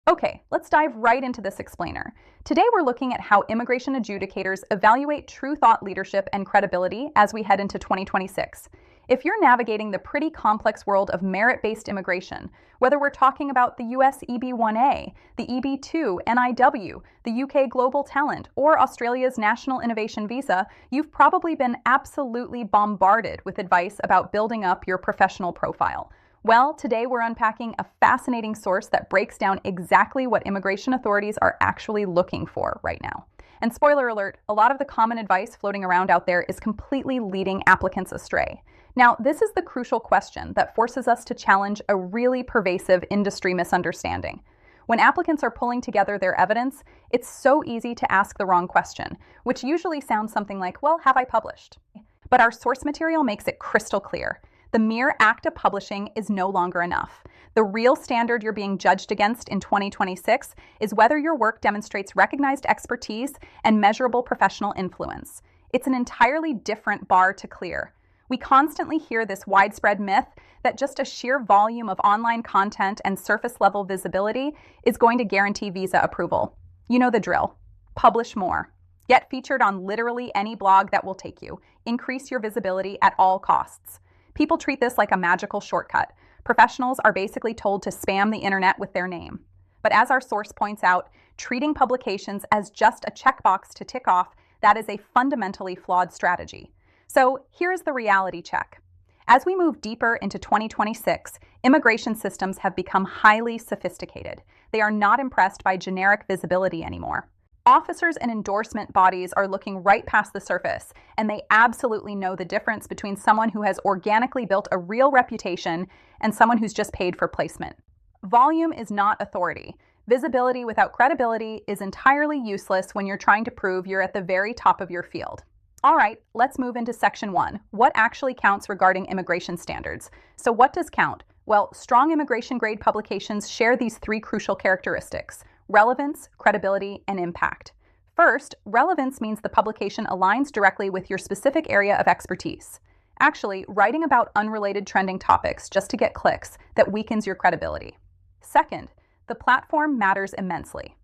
Okay, let's dive right into this explainer. Today we're looking at how immigration adjudicators evaluate true thought leadership and credibility as we head into 2026. If you're navigating the pretty complex world of merit-based immigration, whether we're talking about the US EB-1A, the EB-2 NIW, the UK Global Talent, or Australia's National Innovation Visa, you've probably been absolutely bombarded with advice about building up your professional profile. Well, today we're unpacking a fascinating source that breaks down exactly what immigration authorities are actually looking for right now. And spoiler alert, a lot of the common advice floating around out there is completely leading applicants astray. Now, this is the crucial question that forces us to challenge a really pervasive industry misunderstanding. When applicants are pulling together their evidence, it's so easy to ask the wrong question, which usually sounds something like, well, have I published? But our source material makes it crystal clear. The mere act of publishing is no longer enough. The real standard you're being judged against in 2026 is whether your work demonstrates recognized expertise and measurable professional influence. It's an entirely different bar to clear. We constantly hear this widespread myth that just a sheer volume of online content and surface-level visibility is going to guarantee visa approval. You know the drill. Publish more. Get featured on literally any blog that will take you. Increase your visibility at all costs. People treat this like a magical shortcut. Professionals are basically told to spam the internet with their name. But as our source points out, treating publications as just a checkbox to tick off, that is a fundamentally flawed strategy. So here's the reality check. As we move deeper into 2026, immigration systems have become highly sophisticated. They are not impressed by generic visibility anymore. Officers and endorsement bodies are looking right past the surface, and they absolutely know the difference between someone who has organically built a real reputation and someone who's just paid for placement. Volume is not authority. Visibility without credibility is entirely useless when you're trying to prove you're at the very top of your field. All right, let's move into Section 1. What actually counts regarding immigration standards? So what does count? Well, strong immigration-grade publications share these three crucial characteristics: relevance, credibility, and impact. First, relevance means the publication aligns directly with your specific area of expertise. Actually, writing about unrelated trending topics just to get clicks, that weakens your credibility. Second, the platform matters immensely.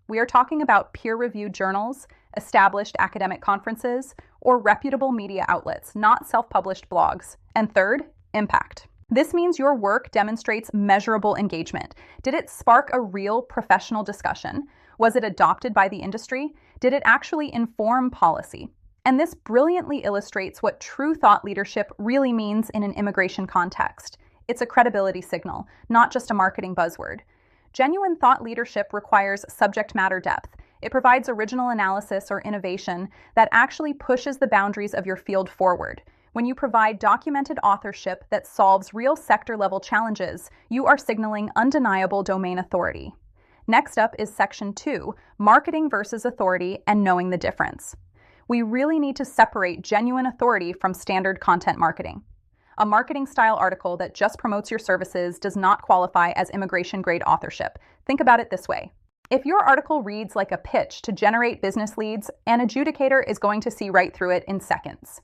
We are talking about peer-reviewed journals, established academic conferences, or reputable media outlets, not self-published blogs. And third, impact. This means your work demonstrates measurable engagement. Did it spark a real professional discussion? Was it adopted by the industry? Did it actually inform policy? And this brilliantly illustrates what true thought leadership really means in an immigration context. It's a credibility signal, not just a marketing buzzword. Genuine thought leadership requires subject matter depth. It provides original analysis or innovation that actually pushes the boundaries of your field forward. When you provide documented authorship that solves real sector-level challenges, you are signaling undeniable domain authority. Next up is Section 2, Marketing versus Authority and Knowing the Difference. We really need to separate genuine authority from standard content marketing. A marketing-style article that just promotes your services does not qualify as immigration-grade authorship. Think about it this way. If your article reads like a pitch to generate business leads, an adjudicator is going to see right through it in seconds.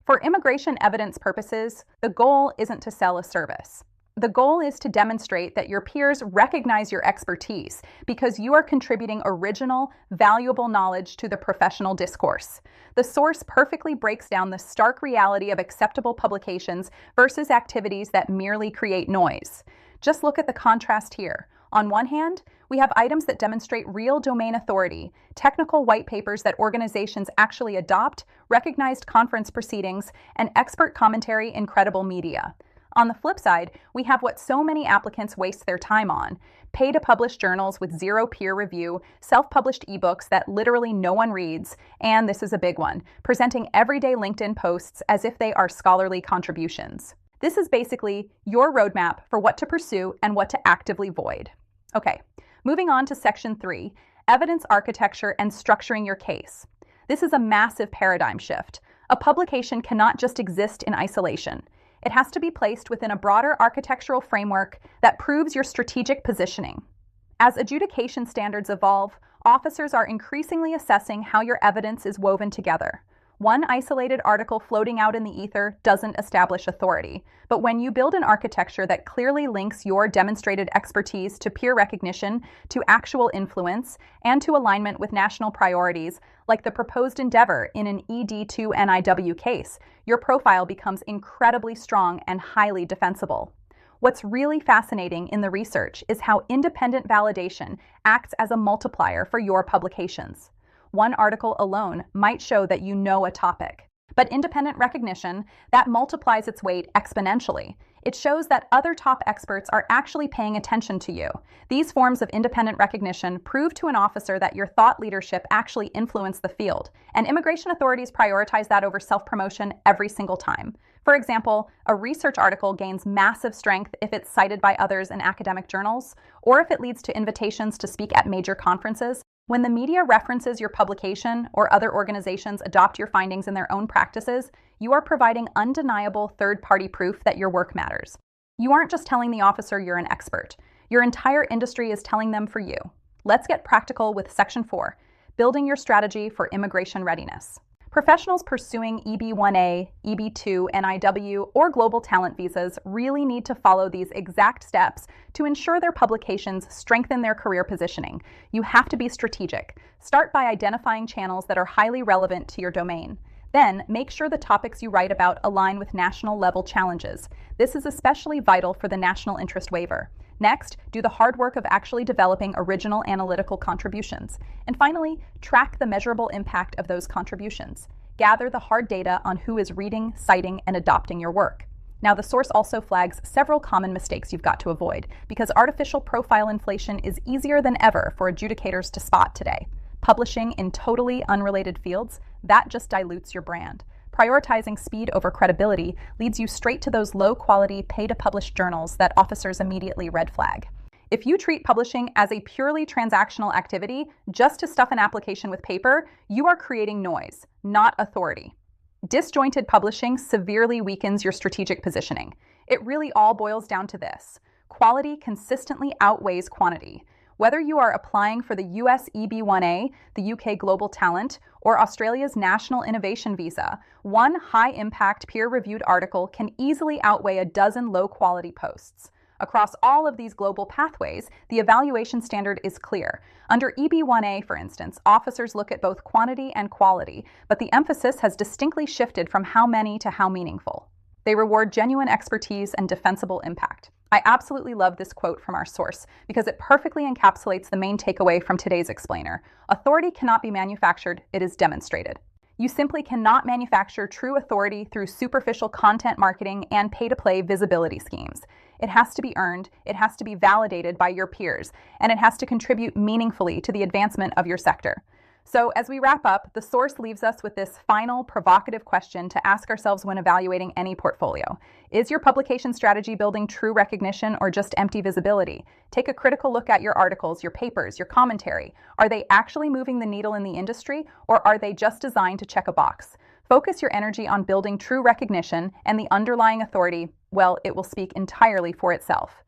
For immigration evidence purposes, the goal isn't to sell a service. The goal is to demonstrate that your peers recognize your expertise because you are contributing original, valuable knowledge to the professional discourse. The source perfectly breaks down the stark reality of acceptable publications versus activities that merely create noise. Just look at the contrast here. On one hand, we have items that demonstrate real domain authority, technical white papers that organizations actually adopt, recognized conference proceedings, and expert commentary in credible media. On the flip side, we have what so many applicants waste their time on: pay-to-publish journals with zero peer review, self-published ebooks that literally no one reads, and this is a big one, presenting everyday LinkedIn posts as if they are scholarly contributions. This is basically your roadmap for what to pursue and what to actively void. Okay, moving on to Section 3, Evidence Architecture and Structuring Your Case. This is a massive paradigm shift. A publication cannot just exist in isolation. It has to be placed within a broader architectural framework that proves your strategic positioning. As adjudication standards evolve, officers are increasingly assessing how your evidence is woven together. One isolated article floating out in the ether doesn't establish authority. But when you build an architecture that clearly links your demonstrated expertise to peer recognition, to actual influence, and to alignment with national priorities, like the proposed endeavor in an ED2 NIW case, your profile becomes incredibly strong and highly defensible. What's really fascinating in the research is how independent validation acts as a multiplier for your publications. One article alone might show that you know a topic, but independent recognition, that multiplies its weight exponentially. It shows that other top experts are actually paying attention to you. These forms of independent recognition prove to an officer that your thought leadership actually influenced the field, and immigration authorities prioritize that over self-promotion every single time. For example, a research article gains massive strength if it's cited by others in academic journals, or if it leads to invitations to speak at major conferences. When the media references your publication or other organizations adopt your findings in their own practices, you are providing undeniable third-party proof that your work matters. You aren't just telling the officer you're an expert. Your entire industry is telling them for you. Let's get practical with Section 4, building your strategy for immigration readiness. Professionals pursuing EB-1A, EB-2, NIW, or global talent visas really need to follow these exact steps to ensure their publications strengthen their career positioning. You have to be strategic. Start by identifying channels that are highly relevant to your domain. Then, make sure the topics you write about align with national-level challenges. This is especially vital for the national interest waiver. Next, do the hard work of actually developing original analytical contributions. And finally, track the measurable impact of those contributions. Gather the hard data on who is reading, citing, and adopting your work. Now, the source also flags several common mistakes you've got to avoid, because artificial profile inflation is easier than ever for adjudicators to spot today. Publishing in totally unrelated fields, that just dilutes your brand. Prioritizing speed over credibility leads you straight to those low-quality, pay-to-publish journals that officers immediately red flag. If you treat publishing as a purely transactional activity, just to stuff an application with paper, you are creating noise, not authority. Disjointed publishing severely weakens your strategic positioning. It really all boils down to this: quality consistently outweighs quantity. Whether you are applying for the US EB-1A, the UK Global Talent, or Australia's National Innovation Visa, one high-impact peer-reviewed article can easily outweigh a dozen low-quality posts. Across all of these global pathways, the evaluation standard is clear. Under EB-1A, for instance, officers look at both quantity and quality, but the emphasis has distinctly shifted from how many to how meaningful. They reward genuine expertise and defensible impact. I absolutely love this quote from our source because it perfectly encapsulates the main takeaway from today's explainer. Authority cannot be manufactured, it is demonstrated. You simply cannot manufacture true authority through superficial content marketing and pay-to-play visibility schemes. It has to be earned, it has to be validated by your peers, and it has to contribute meaningfully to the advancement of your sector. So as we wrap up, the source leaves us with this final provocative question to ask ourselves when evaluating any portfolio. Is your publication strategy building true recognition or just empty visibility? Take a critical look at your articles, your papers, your commentary. Are they actually moving the needle in the industry, or are they just designed to check a box? Focus your energy on building true recognition, and the underlying authority, well, it will speak entirely for itself.